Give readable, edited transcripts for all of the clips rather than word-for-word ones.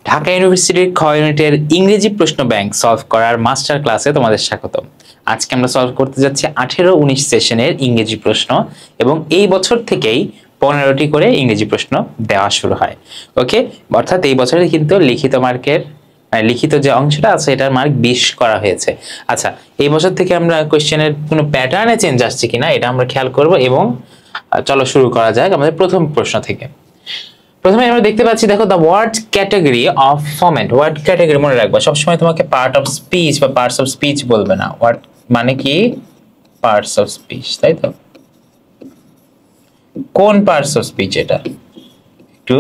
ঢাকা ইউনিভার্সিটির খ ইউনিটের ইংরেজি প্রশ্ন ব্যাংক সলভ করার মাস্টার ক্লাসে তোমাদের স্বাগতম। আজকে আমরা সলভ করতে যাচ্ছি 18-19 সেশনের ইংরেজি প্রশ্ন এবং এই বছর থেকেই 15টি করে ইংরেজি প্রশ্ন দেওয়া শুরু হয়। ওকে, অর্থাৎ এই বছরে কিন্তু লিখিত মার্কের লিখিত যে অংশটা আছে এটার মার্ক 20 করা হয়েছে। আচ্ছা, এই বছর থেকে আমরা কোশ্চেনের কোনো প্যাটার্নে চেঞ্জ আসছে কিনা এটা আমরা খেয়াল করব এবং চলো শুরু করা যাক আমাদের প্রথম প্রশ্ন থেকে। প্রথমে আমরা দেখতে পাচ্ছি, দেখো, the word category of format. Word category মনে রাখবা, সবসময় তোমাকে পার্ট অফ স্পিচ বা পার্টস অফ স্পিচ বলবে না, ওয়ার্ড মানে কি পার্টস অফ স্পিচ, তাই তো? কোন পার্টস অফ স্পিচ এটা একটু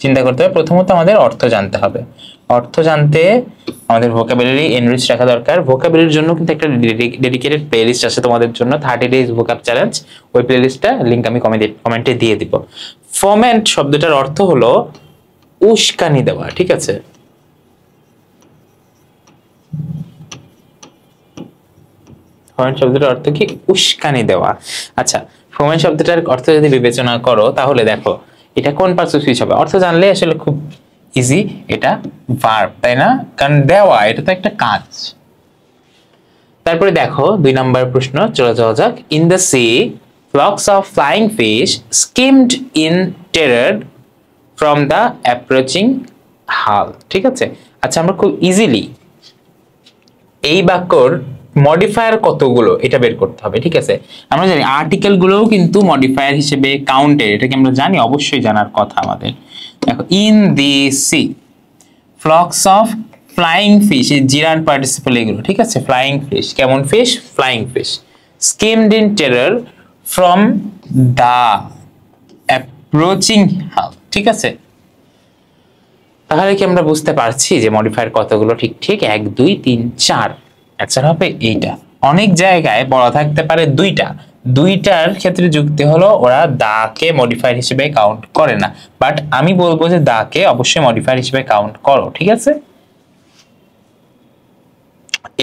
চিন্তা করতে হবে। প্রথমত আমাদের অর্থ জানতে হবে। অর্থ জানতে আমাদের ভোকাবুলারি এনরিচ রাখা দরকার। ভোকাবুলারির জন্য কিন্তু একটা ডেডিকেটেড প্লেলিস্ট আছে তোমাদের জন্য, 30 ডেজ ভোকাব চ্যালেঞ্জ। ওই প্লেলিস্টটা লিংক আমি কমেন্টে দিয়ে দিব। ফরম্যাট শব্দটার অর্থ হলো উস্কানি দেওয়া, ঠিক আছে? ফরম্যাট শব্দটার অর্থ কি? উস্কানি দেওয়া। আচ্ছা, ফরম্যাট শব্দটার অর্থ যদি বিবেচনা করো তাহলে দেখো এটা কোন পার্টস অফ স্পিচ হবে। অর্থ জানলে আসলে খুব ইজি, এটা ভার্ব, তাই না? কারণ দেওয়া এটা তো একটা কাজ। তারপরে দেখো 2 নম্বর প্রশ্ন, চলে যাওয়া যাক। In the sea flocks of flying fish skimmed in terror from the approaching hull, ঠিক আছে? আচ্ছা, আমরা খুব ইজিলি এই বাক্যর মডিফায়ার কতগুলো এটা বের করতে হবে, ঠিক আছে? আমরা জানি আর্টিকেল গুলোও কিন্তু মডিফায়ার হিসেবে কাউন্টেড, এটাকে আমরা জানি, অবশ্যই জানার কথা আমাদের। দেখো, in the sea flocks of flying fish, এই জিরান পার্টিসিপল এগুলো, ঠিক আছে? ফ্লাইং ফিশ, কেমন fish? Flying fish. Skimmed in terror from the approaching hull, ঠিক আছে? তাহলে কি আমরা বুঝতে পারছি যে মডিফায়ার কতগুলো? ঠিক 1 2 3 4। অ্যান্সার হবে এইটা। অনেক জায়গায় বলা থাকতে পারে দুইটার ক্ষেত্রে যুক্তি হলো ওরা দাকে মডিফায়ার হিসেবে কাউন্ট করে না, বাট আমি বলবো যে দাকে অবশ্যই মডিফায়ার হিসেবে কাউন্ট করো, ঠিক আছে?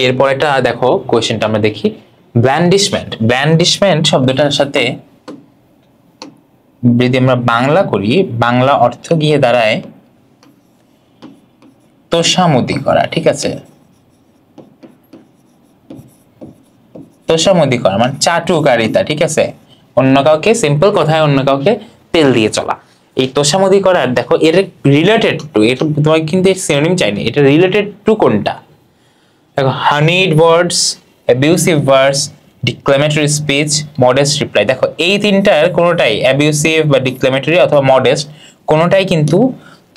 এরপর এটা দেখো, কোশ্চেনটা আমরা দেখি। ব্ল্যান্ডিশমেন্ট। ব্ল্যান্ডিশমেন্ট শব্দটার সাথে যদি আমরা বাংলা করি, বাংলা অর্থ গিয়ে দাঁড়ায় তোষামোদি করা, ঠিক আছে? তোষামোদি করা মানে চাটুকারিতা, ঠিক আছে? অন্য কাউকে, সিম্পল কথায় অন্য কাউকে তেল দিয়ে চলা। এই তোষামোদি করার দেখো এর রিলেটেড টু, এটা তোমাকে কিন্তু সিনোনিম চাইনি, এটা রিলেটেড টু কোনটা? দেখো, হানিড ওয়ার্ডস, অ্যাবিউসিভ ওয়ার্ডস, ডিক্লামেটরি স্পিচ, মডেস্ট রিপ্লাই। দেখো এই তিনটার কোনোটাই অ্যাবিউসিভ বা ডিক্লামেটরি অথবা মডেস্ট কোনোটাই কিন্তু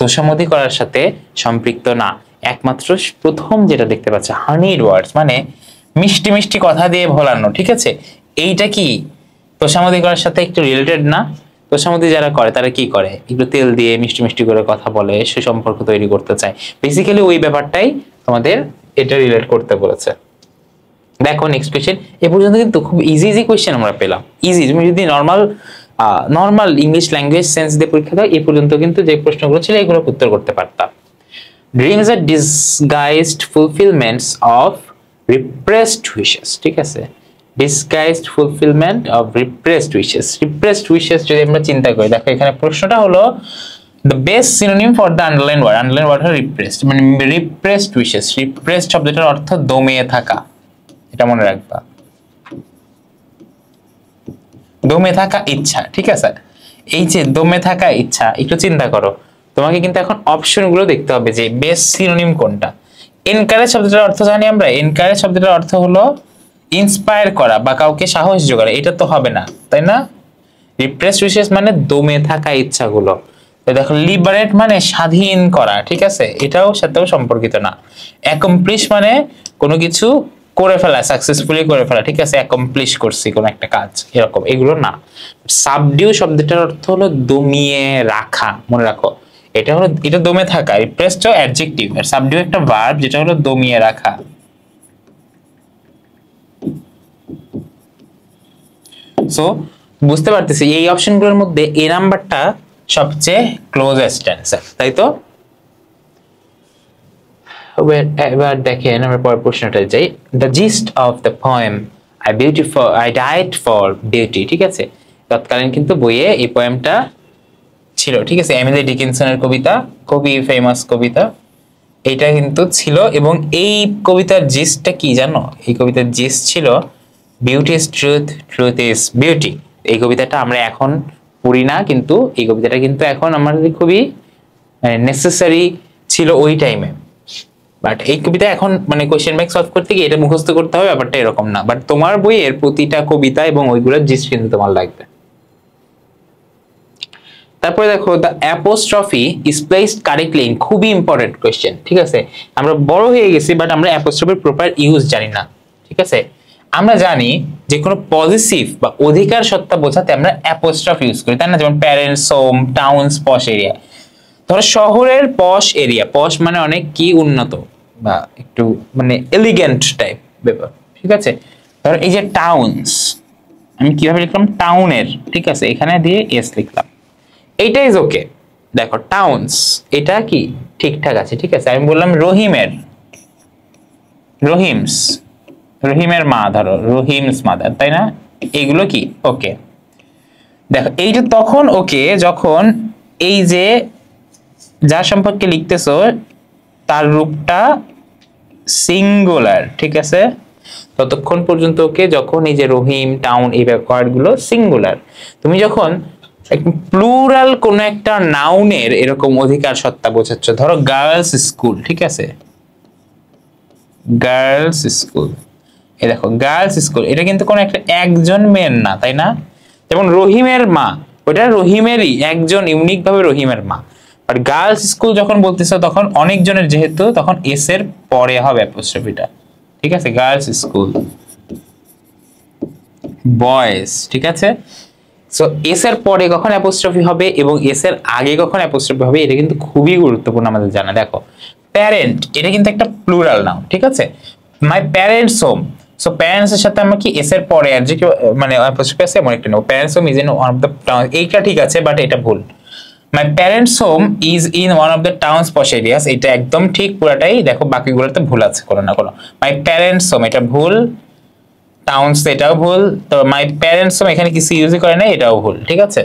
তোষামোদি করার সাথে সম্পৃক্ত না। একমাত্র প্রথম যেটা দেখতে পাচ্ছ, হানিড ওয়ার্ডস মানে মিষ্টি মিষ্টি কথা দিয়ে ভোলানো, ঠিক আছে? এইটা কি তোষামোদি করার সাথে একটু রিলেটেড না? তোষামোদি যারা করে তারা কি করে? একটু তেল দিয়ে মিষ্টি মিষ্টি করে কথা বলে, সুসম্পর্ক তৈরি করতে চায়। বেসিক্যালি ওই ব্যাপারটাই তোমাদের এটা রিলেট করতে বলেছে। দেখো নেক্সট কোয়েশ্চেন। এ পর্যন্ত কিন্তু খুব ইজি কোয়েশ্চেন আমরা পেলাম। ইজি, তুমি যদি নর্মাল ইংলিশ ল্যাঙ্গুয়েজ সেন্স দিয়ে পরীক্ষা দাও, এ পর্যন্ত কিন্তু যে প্রশ্নগুলো ছিল এগুলো উত্তর করতে পারতাম। Dreams are disguised fulfillments of repressed wishes, ঠিক আছে? Disguised fulfillment of repressed wishes. Repressed wishes যদি আমরা চিন্তা করি, দেখো এখানে প্রশ্নটা হলো the best synonym for the underlined word হলো repressed, মানে repressed wishes। repressed শব্দটার অর্থ দমিয়ে থাকা, এটা মনে রাখবা, দমে থাকা ইচ্ছা, ঠিক আছে? এই যে দমে থাকা ইচ্ছা, একটু চিন্তা করো, তোমাকে কিন্তু এখন অপশনগুলো দেখতে হবে যে বেস্ট সিনোনিম কোনটা। এনকারেজ শব্দটার অর্থ জানি আমরা, এনকারেজ শব্দটার অর্থ হলো ইন্সপায়ার করা বা কাউকে সাহস জোগাড়া, এটা তো হবে না, তাই না? রিপ্রেসড উইশেস মানে দমে থাকা ইচ্ছাগুলো। দেখো, লিবারেট মানে স্বাধীন করা, ঠিক আছে? এটাও সাথেও সম্পর্কিত না। অ্যাকমপ্লিশ মানে কোনো কিছু করে ফেলা, সাকসেসফুলি করে ফেলা, ঠিক আছে? অ্যাকমপ্লিশ করছি কোন একটা কাজ, এরকম, এগুলো না। সাবডিউ শব্দটার অর্থ হলো দমিয়ে রাখা, মনে রাখো। এটা দমে থাকা। রিপ্রেসড অ্যাডজেক্টিভ, আর সাবডিউ একটা ভার্ব যেটা হলো দমিয়ে রাখা। সো বুঝতে পারতেছি এই অপশনগুলোর মধ্যে এই নাম্বারটা সবচেয়ে ক্লোজেস্ট অ্যান্সার, তাই তো? এবার দেখেন আমরা পরের প্রশ্নটা যাই। The gist of the poem I died for beauty, ঠিক আছে? তৎকালীন কিন্তু বইয়ে এই পোয়েমটা ছিল, ঠিক আছে? এমিলি ডিকিনসনের কবিতা, খুবই ফেমাস কবিতা। এইটা কিন্তু ছিল। এবং এই কবিতার জিস্টটা কি জানো? এই কবিতার জিস্ট ছিল beauty is truth, truth is beauty. এই কবিতাটা আমরা এখন পড়ি না, কিন্তু এই কবিতাটা কিন্তু এখন আমাদের খুবই নেসেসারি ছিল ওই টাইমে। বাট এই কবিতা এখন মানে কোশ্চেন ব্যাংক সলভ করতে গিয়ে এটা মুখস্থ করতে হবে, ব্যাপারটা এরকম না। বাট তোমার বইয়ের প্রতিটা কবিতা এবং ওইগুলোর জিস্ট কিন্তু তোমার লাগবে। তারপরে দেখো, the apostrophe is placed correctly in, খুবই ইম্পর্টেন্ট কোশ্চেন। ঠিক আছে, আমরা বড় হয়ে গেছি বাট আমরা অ্যাপোস্ট্রফির প্রপার ইউজ জানি না। ঠিক আছে, আমরা জানি যে কোনো পজিটিভ বা অধিকার সত্তা বোঝাতে আমরা অ্যাপোস্ট্রফ ইউজ করি, তাই না? যেমন প্যারেন্টস, হোম, টাউনস, পশ এরিয়া। ধরো শহরের পশ এরিয়া, পশ মানে অনেক কি উন্নত বা একটু মানে এলিগেন্ট টাইপ ব্যাপার। ঠিক আছে, ধরো এই যে টাউনস, আমি কিভাবে লিখলাম টাউনের, ঠিক আছে, এখানে দিয়ে এস লিখলাম, এইটা ইজ ওকে। দেখো টাউনস এটা কি ঠিকঠাক আছে। ঠিক আছে, আমি বললাম রহিমের, রহিমস, রহিমের মা, ধরো রহিমস মাদার, তাই না? এগুলো কি ওকে। দেখো এইটা তখন ওকে যখন এই যে যার সম্পর্কে লিখতেছো তার রূপটা সিঙ্গুলার। ঠিক আছে, ততক্ষণ পর্যন্ত ওকে যখন এই যে রহিম, টাউন, এই ওয়ার্ডগুলো সিঙ্গুলার। তুমি যখন প্লুরাল কোন একটা নাউনের এরকম অধিকার সত্তা বোঝাচ্ছ, ধরো গার্লস স্কুল, ঠিক আছে, গার্লস স্কুল, এই দেখো গার্লস স্কুল, এটা কিন্তু কোন একটা একজন মেয়ের না, তাই না? যেমন রহিমের মা, ওটা রহিমেরই একজন, ইউনিক ভাবে রহিমের মা। বাট গার্লস স্কুল যখন বলতেছো তখন অনেকজনের, যেহেতু তখন এস এর পরে হবে অ্যাপোস্ট্রফিটা। ঠিক আছে, গার্লস স্কুল, বয়েজ। ঠিক আছে, সো এস এর পরে কখন অ্যাপোস্ট্রফি হবে এবং এস এর আগে কখন অ্যাপোস্ট্রফি হবে, এটা কিন্তু খুবই গুরুত্বপূর্ণ আমাদের জানা। দেখো প্যারেন্ট, এটা কিন্তু একটা প্লুরাল নাউন। ঠিক আছে, my parents home, so parents এর সাথে আমরা কি এস এর পরে অ্যাডজেক্টিভ মানে অ্যাপোস্ট্রফি আছে এমন একটা নেব। Parents home is in one of the town, এইটা ঠিক আছে বাট এটা ভুল। My parents home is in one of the towns posh areas, এটা একদম ঠিক পুরাটাই। দেখো বাকিগুলোতে ভুল আছে কোনো না কোনো। মাই প্যারেন্টস হোম এটা ভুল, টাউনস এটাও ভুল, তো মাই প্যারেন্টস হোম এখানে কিছু ইউজ করে না, এটাও ভুল। ঠিক আছে,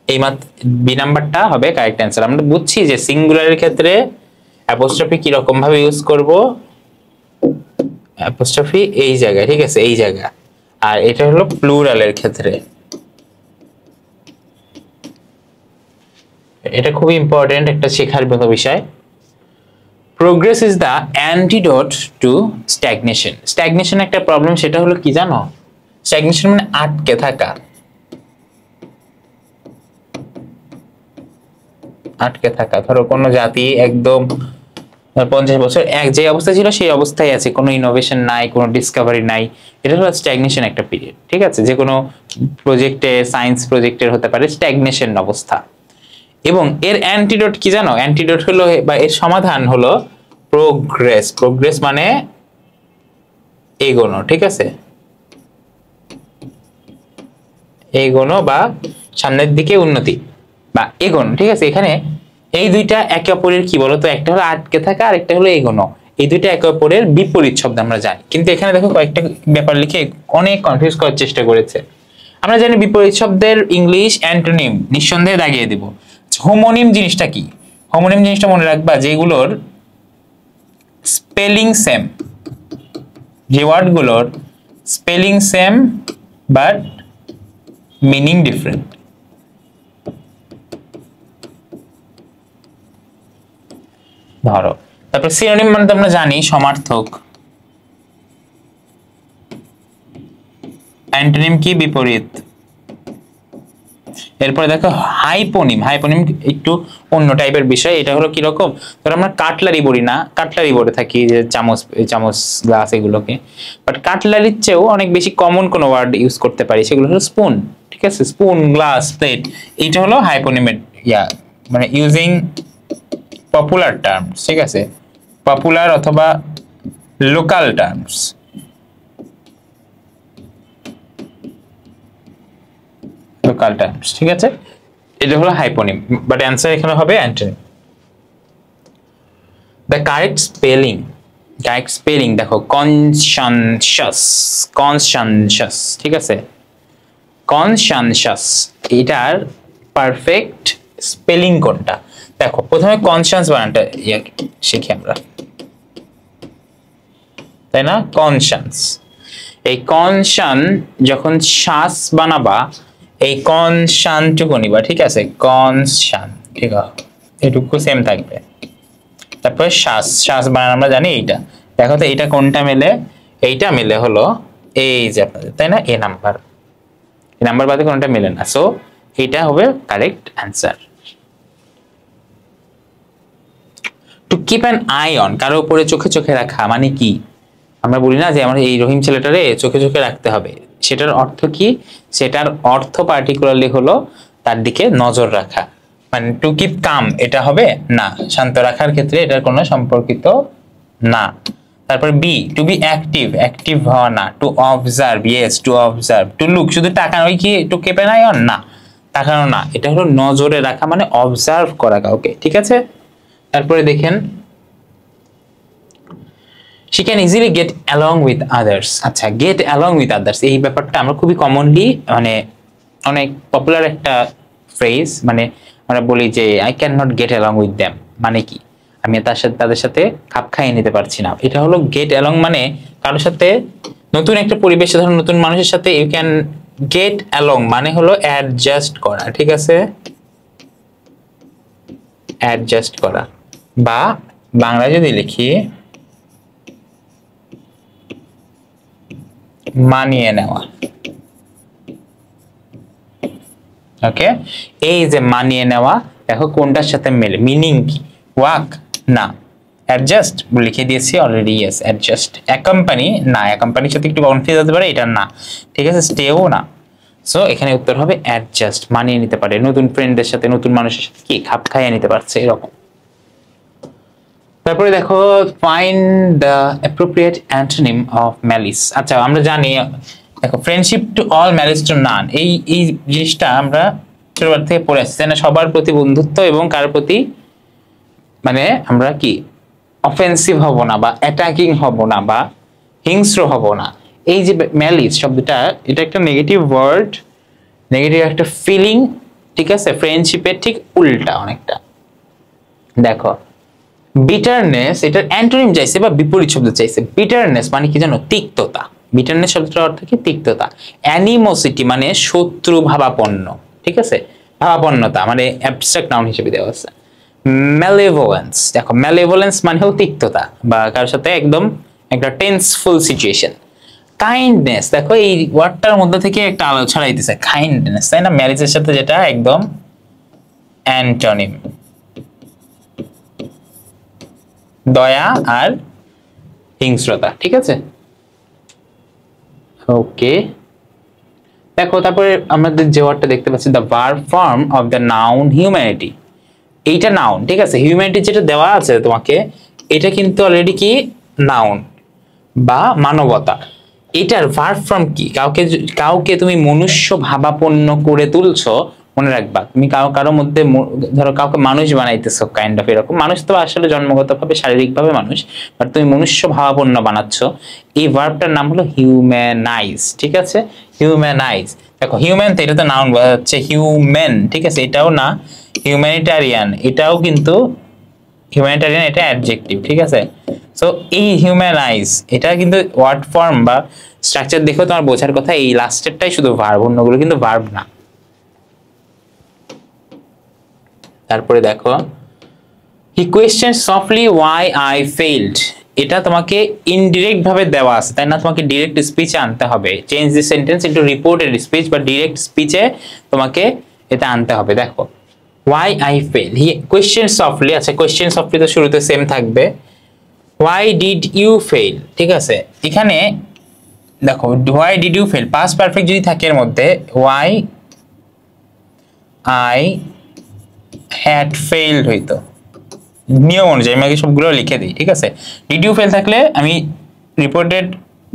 এই মাত্র বি নাম্বারটা হবে কারেক্ট অ্যান্সার। আমরা বুঝছি যে সিঙ্গুলারের ক্ষেত্রে অ্যাপোস্ট্রফি কি রকম ভাবে ইউজ করব, অ্যাপোস্ট্রফি এই জায়গায়, ঠিক আছে, এই জায়গা। আর এটা হলো প্লুরালের ক্ষেত্রে। এটা খুবই ইম্পর্টেন্ট একটা শেখার মতো বিষয়। Progress is the antidote to stagnation. Stagnation একটা প্রবলেম, সেটা হলো কি জানো? স্ট্যাগনেশন মানে আটকে থাকা, আটকে থাকা। ধরো কোনো জাতি একদম 50 বছর এক যে অবস্থা ছিল সেই অবস্থায় আছে, কোনো ইনোভেশন নাই, কোনো ডিসকভারি নাই, এটা হলো স্ট্যাগনেশন একটা পিরিয়ড। ঠিক আছে, যে কোনো প্রজেক্টে, সায়েন্স প্রজেক্টের হতে পারে স্ট্যাগনেশন অবস্থা। এবং এর অ্যান্টিডোট কি জানো? অ্যান্টিডোট হলো বা এর সমাধান হলো প্রোগ্রেস। প্রোগ্রেস মানে এগোনো। ঠিক আছে, এগোনো বা সামনের দিকে উন্নতি বা এগোনো। ঠিক আছে, এখানে এই দুইটা একে অপরের কি বলতো, একটা হলো আটকে থাকা আর একটা হলো এগোনো। এই দুইটা একে অপরের বিপরীত শব্দ আমরা জানি, কিন্তু এখানে দেখো কয়েকটা ব্যাপার লিখে অনেক কনফিউজ করার চেষ্টা করেছে। আমরা জানি বিপরীত শব্দের ইংলিশ অ্যান্টোনিম নিঃসন্দেহে দাগিয়ে দিব। হোমোনিম জিনিসটা কি? হোমোনিম জিনিসটা মনে রাখবা যেগুলোর স্পেলিং সেম, যে ওয়ার্ডগুলোর spelling same but meaning different. ধরো তারপর সিনোনিম মানে তো আমরা জানি সমার্থক, অ্যান্টোনিম কি? বিপরীত। এরপরে দেখো হাইপোনিম। হাইপোনিম একটু অন্য টাইপের বিষয়। এটা হলো কি রকম, ধর আমরা কাটলারি বলি না, কাটলারি বলে থাকি যে চামচ, চামচ, গ্লাস এগুলোকে। বাট কাটলারির চেয়েও অনেক বেশি কমন কোন ওয়ার্ড ইউজ করতে পারি, সেগুলো হলো স্পুন। ঠিক আছে, স্পুন, গ্লাস, প্লেট, এইটা হলো হাইপোনিমের মানে ইউজিং পপুলার টার্মস। ঠিক আছে, পপুলার অথবা লোকাল টার্মস। লোকাল টার্মস, ঠিক আছে, এটা হলো হাইপোনিম, বাট অ্যান্সার এখানে হবে antonym. The correct spelling, correct spelling দেখো কনসানশাস, কনসানশাস। ঠিক আছে, কনসানশাস, এটার পারফেক্ট স্পেলিং কোনটা? দেখো প্রথমে কনসাস বানানটা শিখি আমরা, তাই না? কনসাস, এই কনসান যখন শ্বাস বানাবা এই কনসানটুকু নিবা, ঠিক আছে? কনসান, ঠিক আছে, এটুকু সেম থাকবে। তারপরে শ্বাস, শ্বাস বানান আমরা জানি এইটা। দেখো তো এইটা কোনটা মেলে? এইটা মিলে হলো এই যে আপনাদের, তাই না? এই নাম্বার বাদে কোনটা মেলে না, সো এটা হবে correct answer. Two keep an eye on, কারো উপরে চোখে চোখে রাখা মানে কি? আমরা বলি না যে আমার এই রহিম ছেলেটারে চোখে চোখে রাখতে হবে, সেটার অর্থ কি? সেটার অর্থ পার্টিকুলারলি হলো তার দিকে নজর রাখা। মানে টু কিপ কাম এটা হবে না, শান্ত রাখার ক্ষেত্রে এটার কোনো সম্পর্কিত না। তারপর be, to be active, active হওয়া না। To observe, yes to observe. To look, শুধু তাকানো, ওই কি to keep an eye on না, তাকানো না, এটা হলো নজরে রাখা, মানে অবজার্ভ করা কাউকে, ঠিক আছে? তারপরে দেখেন she can easily get along with others। আচ্ছা, get along with others এই ব্যাপারটা আমরা খুবই কমনলি, মানে অনেক পপুলার একটা ফ্রেজ, মানে আমরা বলি যে I cannot get along with them, মানে কি? আমি তাদের সাথে খাপ খাইয়ে নিতে পারছি না। এটা হলো get along, মানে কারোর সাথে নতুন একটা পরিবেশে, ধরুন নতুন মানুষের সাথে you can get along মানে হলো অ্যাডজাস্ট করা, ঠিক আছে? অ্যাডজাস্ট করা, বা বাংলা যদি লিখি মানিয়ে নেওয়া। ওকে, এই যে মানিয়ে নেওয়া, দেখো কোনটার সাথে মেলে, মিনিং কি? ওয়ার্ক না, অ্যাডজাস্ট লিখে দিয়েছি অলরেডি, ইয়েস অ্যাডজাস্ট। অ্যাকম্পানি না, অ্যাকম্পানির সাথে একটু কনফিউজ হতে পারে, এটা না, ঠিক আছে? স্টেও না। সো এখানে উত্তর হবে অ্যাডজাস্ট, মানিয়ে নিতে পারে, নতুন ফ্রেন্ডদের সাথে, নতুন মানুষের সাথে কি খাপ খাইয়ে নিতে পারছে, এরকম। তারপরে দেখো find the appropriate antonym of malice. আচ্ছা, আমরা জানি, দেখো friendship to all, malice two নান, এই জিনিসটা আমরা ছোটবেলা থেকে পড়ে আসছি, তাই না? সবার প্রতি বন্ধুত্ব এবং কার প্রতি মানে আমরা কি অফেন্সিভ হব না, বা অ্যাটাকিং হব না, বা হিংস্র হব না। এই যে ম্যালিস শব্দটা, এটা একটা নেগেটিভ ওয়ার্ড, নেগেটিভ একটা ফিলিং, ঠিক আছে? ফ্রেন্ডশিপের ঠিক উল্টা অনেকটা। দেখো বিটারনেস, এটার অ্যান্টোনিম চাইছে বা বিপরীত শব্দ চাইছে। বিটারনেস মানে কি জানো? তিক্ততা। বিটারনেস শব্দটার অর্থ কি? তিক্ততা। অ্যানিমোসিটি মানে শত্রু ভাবাপন্ন, ঠিক আছে? ভাবাপন্নতা মানে অ্যাবস্ট্রাক্ট নাউন হিসেবে দেওয়া আছে। ম্যালেভোলেন্স, দেখো ম্যালেভোলেন্স মানেও তিক্ততা, বা কারোর সাথে একদম একটা টেন্সফুল সিচুয়েশন। কাইন্ডনেস, দেখো এই ওয়ার্ডটার মধ্যে থেকে একটা আলো ছড়াইতেছে, কাইন্ডনেস, তাই না? ম্যারেজের সাথে যেটা একদম অ্যান্টোনিম, দয়া আর হিংস্রতা, ঠিক আছে? ওকে, দেখো তারপরে আমাদের যে ওয়ার্ডটা দেখতে পাচ্ছি, the verb form of the noun humanity. এইটা নাউন, ঠিক আছে? হিউম্যানিটি যেটা দেওয়া আছে তোমাকে, এটা কিন্তু অলরেডি কি নাউন বা মানবতা। এটার ভার্ব ফর্ম কি? কাউকে তুমি মনুষ্য ভাবাপন্ন করে তুলছো, মনে রাখবা। তুমি কারো মধ্যে ধরো কাউকে মানুষ বানাইতেছো, কাইন্ড অফ এরকম। মানুষ তো আসলে জন্মগতভাবে শারীরিকভাবে মানুষ, বাট তুমি মনুষ্য ভাবাপন্ন বানাচ্ছ। এই ভার্বটার নাম হলো হিউম্যানাইজ, ঠিক আছে? হিউম্যানাইজ। দেখো হিউম্যান তো এটা তো নাউন হচ্ছে, হিউম্যান, ঠিক আছে? এটাও না। হিউম্যানিটারিয়ান, এটাও কিন্তু হিউম্যানিটারিয়ান, এটা অ্যাডজেক্টিভ, ঠিক আছে? সো এই হিউম্যানাইজ এটা কিন্তু ওয়ার্ড ফর্ম বা স্ট্রাকচার দেখো তোমার বোঝার কথা, এই লাস্টেরটাই শুধু ভার্ব, অন্যগুলো কিন্তু ভার্ব না। তারপরে দেখো he question softly why I failed, এটা তোমাকে ইনডিরেক্ট ভাবে দেওয়া আছে, তাই না? তোমাকে ডিরেক্ট স্পিচে আনতে হবে। Change this sentence into reported speech, বা ডিরেক্ট স্পিচে তোমাকে এটা আনতে হবে। দেখো why I fail, he questioned softly। আচ্ছা, question softly তো শুরুতে সেম থাকবে। why did you fail, ঠিক আছে? এখানে দেখো why did you fail past perfect যদি থাকে এর মধ্যে, why I had failed হইতো, নিয়ম অনুযায়ী আমি সবগুলো লিখে দিই, ঠিক আছে? did you fail থাকলে আমি রিপোর্টেড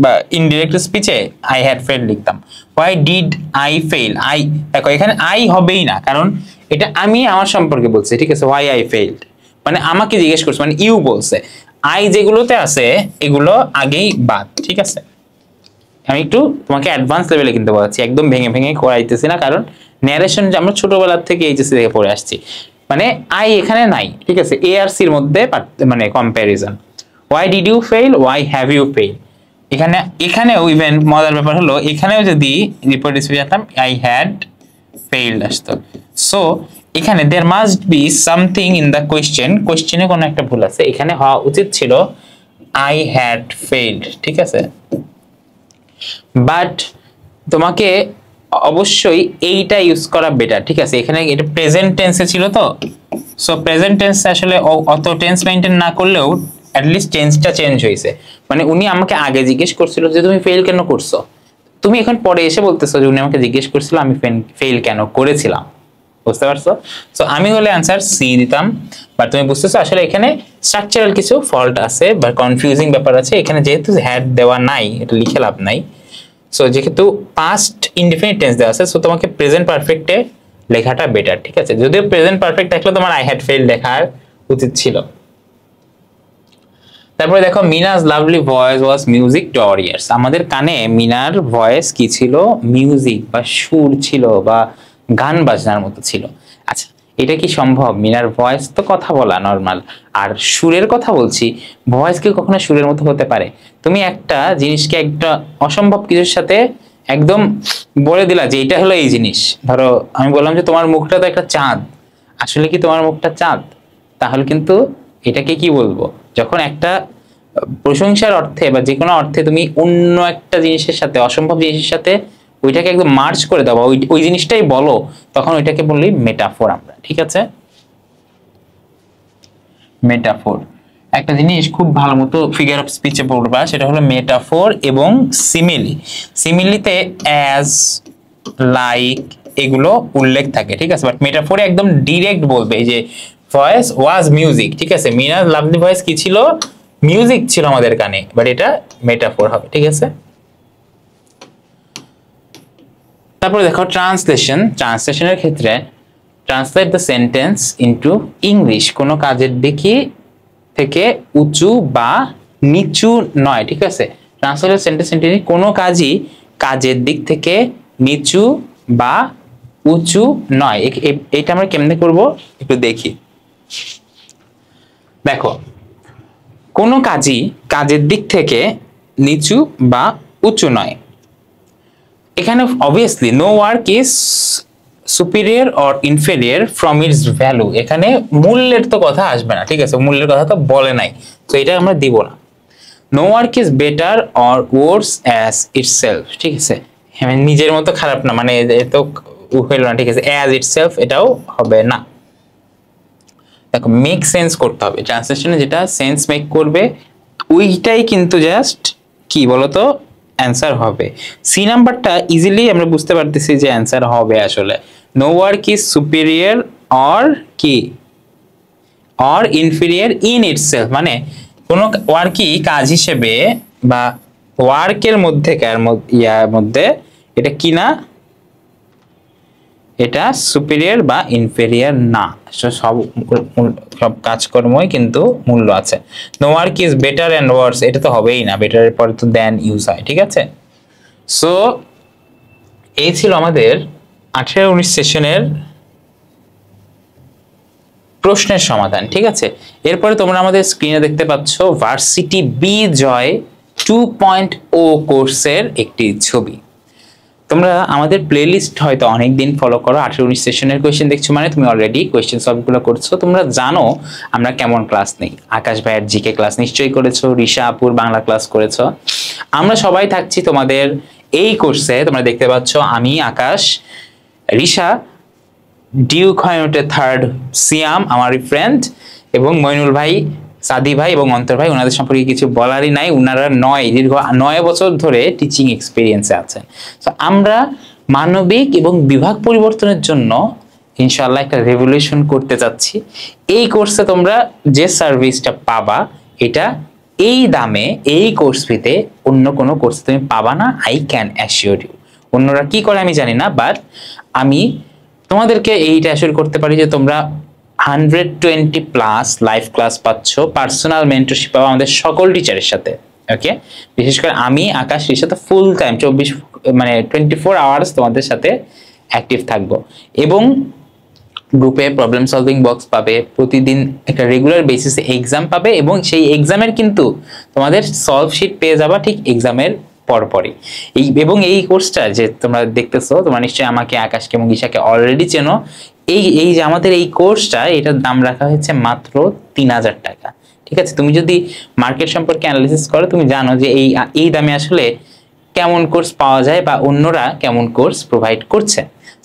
বা ইনডিরেক্ট স্পিচে I had failed লিখতাম। why did I fail, I দেখো এখানে I হবেই না, কারণ এটা আমি আমার সম্পর্কে বলছি, ঠিক আছে? why I failed মানে আমাকে জিজ্ঞেস করছে, মানে ইউ বলছে। I যেগুলোতে আছে এগুলো আগেই বাদ, ঠিক আছে? আমি একটু তোমাকে অ্যাডভান্স লেভেলে কিন্তু বলাচ্ছি, একদম ভেঙে ভেঙে করাইতেছি না, কারণ ন্যারেশন আমরা ছোটবেলা থেকে এইচএসসি থেকে পড়ে আসছি। মানে আই এখানে নাই, ঠিক আছে, এ আর সির মধ্যে মানে comparison. Why did you fail, why have you fail. এখানেও ইভেন মজার ব্যাপার হলো, এখানেও যদি রিপোর্ট রেসিপি যেতাম আই হ্যাড ফেইলড আসতো। সো এখানে there must be something in the কোয়েশ্চেনে কোনো একটা ভুল আছে। এখানে হওয়া উচিত ছিল আই হ্যাড ফেইলড, ঠিক আছে। বাট তোমাকে অবশ্যই এইটা ইউজ করা বেটার, ঠিক আছে। এখানে এটা প্রেজেন্ট টেন্সে ছিল তো, সো প্রেজেন্ট টেন্স আসলে অত টেন্স মেইনটেইন না করলেও অ্যাটলিস্ট টেন্সটা চেঞ্জ হয়েছে। মানে উনি আমাকে আগে জিজ্ঞেস করছিল যে তুমি ফেল কেন করছো, তুমি এখন পরে এসে বলতেছো যে উনি আমাকে জিজ্ঞেস করছিল আমি ফেল কেন করেছিলাম, বুঝতে পারছো? সো আমি হলে অ্যান্সার সি দিতাম, বাট তুমি বুঝতেছো আসলে এখানে স্ট্রাকচারাল কিছু ফল্ট আছে বা কনফিউজিং ব্যাপার আছে। এখানে যেহেতু হ্যাড দেওয়া নাই, এটা লিখে লাভ নাই। সো যেহেতু পাস্ট ইনডিফিনিট টেন্স দেওয়া আছে, সো তোমাকে প্রেজেন্ট পারফেক্টে লেখাটা বেটার, ঠিক আছে। যদিও প্রেজেন্ট পারফেক্ট থাকলে তোমার আই হ্যাড ফেইল লেখার উচিত ছিল। তারপরে দেখো, Meena's lovely voice was music to our ears. আমাদের কানে মিনার ভয়েস কি ছিল? মিউজিক বা সুর ছিল বা গান বাজনার মতো ছিল। আচ্ছা, এটা কি সম্ভব? মিনার ভয়েস তো কথা বলা নর্মাল, আর সুরের কথা বলছি, ভয়েস কি কখনো সুরের মতো হতে পারে? তুমি একটা জিনিসকে একটা অসম্ভব কিছুর সাথে একদম বলে দিলা যে এটা হলো এই জিনিস। ধরো আমি বললাম যে তোমার মুখটা তো একটা চাঁদ, আসলে কি তোমার মুখটা চাঁদ? তাহলে কিন্তু এটাকে কি বলবো? যখন একটা প্রশংসার অর্থে বা যে কোনো অর্থে তুমি অন্য একটা জিনিসের সাথে, অসম্ভব জিনিসের সাথে ওইটাকে একদম মার্জ করে দাও, ওই জিনিসটাই বলো, তখন ওইটাকে বললি মেটাফোর আমরা, ঠিক আছে। মেটাফোর একটা জিনিস খুব ভালো মতো ফিগার অফ স্পিচে পড়বা, সেটা হলো মেটাফোর এবং সিমিলি। সিমিলিতে অ্যাজ, লাইক এগুলো উল্লেখ থাকে, ঠিক আছে। বাট মেটাফোরে একদম ডিরেক্ট বলবে যে ভয়েস ওয়াজ মিউজিক, ঠিক আছে। মিনার লাভলি ভয়েস কি ছিল? মিউজিক ছিল আমাদের কানে, বাট এটা মেটাফোর হবে, ঠিক আছে। তারপরে দেখো ট্রান্সলেশনের ক্ষেত্রে translate the sentence into English. কোনো কাজের দিকে থেকে উঁচু বা নিচু নয়, ঠিক আছে। ট্রান্সলেট সেন্টেন্স ইনটু কোনো কাজই কাজের দিক থেকে নিচু বা উঁচু নয়। এটা আমরা কেমনে করব একটু দেখি। দেখো, কোনো কাজই কাজের দিক থেকে নিচু বা উঁচু নয়। এখানে obviously no work is superior or inferior from its value. এখানে মূল্যের তো কথা আসবে না, ঠিক আছে, মূল্যের কথা তো বলে নাই, তো এটা আমরা দিব না। No work is better or worse as itself, ঠিক আছে, নিজের মতো খারাপ না, মানে এত হইল না, ঠিক আছে। অ্যাজ ইটসেলফ এটাও হবে না। দেখো, মেক সেন্স করতে হবে। ট্রান্সলেশনে যেটা সেন্স মেক করবে ওইটাই কিন্তু জাস্ট কি বলতো অ্যান্সার হবে। সি নাম্বারটা ইজিলি আমরা বুঝতে পারতেছি যে অ্যান্সার হবে আসলে। No work is superior or কি অর ইনফিরিয়র ইন ইটসেলফ, মানে কোনো ওয়ার্কই কাজ হিসেবে বা ওয়ার্কের মধ্যে এটা কি না, এটা সুপিরিয়র বা ইনফেরিয়র না। সব কাজকর্মই কিন্তু মূল্য আছে। No work is better and worse, এটা তো হবেই না, বেটারের পরে তো দেন ইউজ হয়, ঠিক আছে। সো এই ছিল আমাদের 18-19 সেশনের প্রশ্নের সমাধান, ঠিক আছে। এরপরে তোমরা আমাদের স্ক্রিনে দেখতে পাচ্ছ ভার্সিটি বি জয় 2.0 কোর্সের একটি ছবি। তোমরা আমাদের প্লেলিস্ট হয়তো অনেকদিন ফলো করো, 18-19 সেশনের কোয়েশ্চেন দেখছো মানে তুমি অলরেডি কোয়েশ্চেন সলভগুলো করছো, তোমরা জানো আমরা কেমন ক্লাস নেই। আকাশ ভাইয়ের জিকে ক্লাস নিশ্চয়ই করেছো, ঋষা আপুর বাংলা ক্লাস করেছো। আমরা সবাই থাকছি তোমাদের এই কোর্সে। তোমরা দেখতে পাচ্ছ আমি, আকাশ, ঋষা, ডিউক ইউনিটের 3rd সিয়াম আমার ফ্রেন্ড, এবং মইনুল ভাই, সাদি ভাই এবং অন্তর ভাই। ওনাদের সম্পর্কে কিছু বলারই নাই, ওনারা দীর্ঘ 9 বছর ধরে টিচিং এক্সপিরিয়েন্সে আছেন। তো আমরা মানবিক এবং বিভাগ পরিবর্তনের জন্য ইনশাআল্লাহ একটা রেভলিউশন করতে যাচ্ছি। এই কোর্সে তোমরা যে সার্ভিসটা পাবা এটা এই দামে, এই কোর্স ফিতে অন্য কোনো কোর্সে তুমি পাবা না, আই ক্যান অ্যাসিওর ইউ। অন্যরা কি করে আমি জানি না, বাট আমি তোমাদেরকে এইটা অ্যাসিওর করতে পারি যে তোমরা 120+ লাইভ ক্লাস পাচ্ছ, পার্সোনাল মেন্টরশিপ পাবো আমাদের সকল টিচারের সাথে। ওকে, বিশেষ করে আমি, আকাশ, সাথে ফুল টাইম 24 মানে 24 আওয়ার্স তোমাদের সাথে অ্যাক্টিভ থাকবো। এবং গ্রুপে প্রবলেম সলভিং বক্স পাবে, প্রতিদিন একটা রেগুলার বেসিসে এক্সাম পাবে এবং সেই এক্সামের কিন্তু তোমাদের সলভ শিট পেয়ে যাবা ঠিক এক্সামের পরপরই। এবং এই কোর্সটা যে তোমরা দেখতেছো, তোমরা নিশ্চয়ই আমাকে, আকাশকে এবং ঈশাকে অলরেডি চেনো। এই যে আমাদের এই কোর্সটা, এটার দাম রাখা হয়েছে মাত্র 3000 টাকা। ঠিক আছে, তুমি যদি মার্কেট সম্পর্কে অ্যানালিসিস করো তুমি জানো যে এই দামে আসলে কেমন কোর্স পাওয়া যায় বা অন্যরা কেমন কোর্স প্রোভাইড করছে।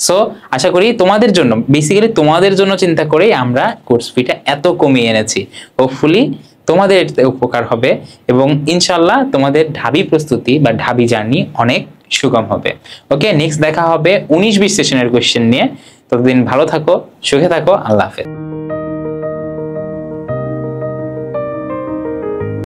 সো আশা করি তোমাদের জন্য, বেসিক্যালি তোমাদের জন্য চিন্তা করেই আমরা কোর্স ফিটা এত কমিয়ে এনেছি। হোপফুলি তোমাদের এতে উপকার হবে এবং ইনশাল্লাহ তোমাদের ঢাবি প্রস্তুতি বা ঢাবি জার্নি অনেক সুগম হবে। ওকে, নেক্সট দেখা হবে 19-20 সেশনের কোয়েশ্চেন নিয়ে। ততদিন ভালো থাকো, সুখে থাকো, আল্লাহ হাফেজ।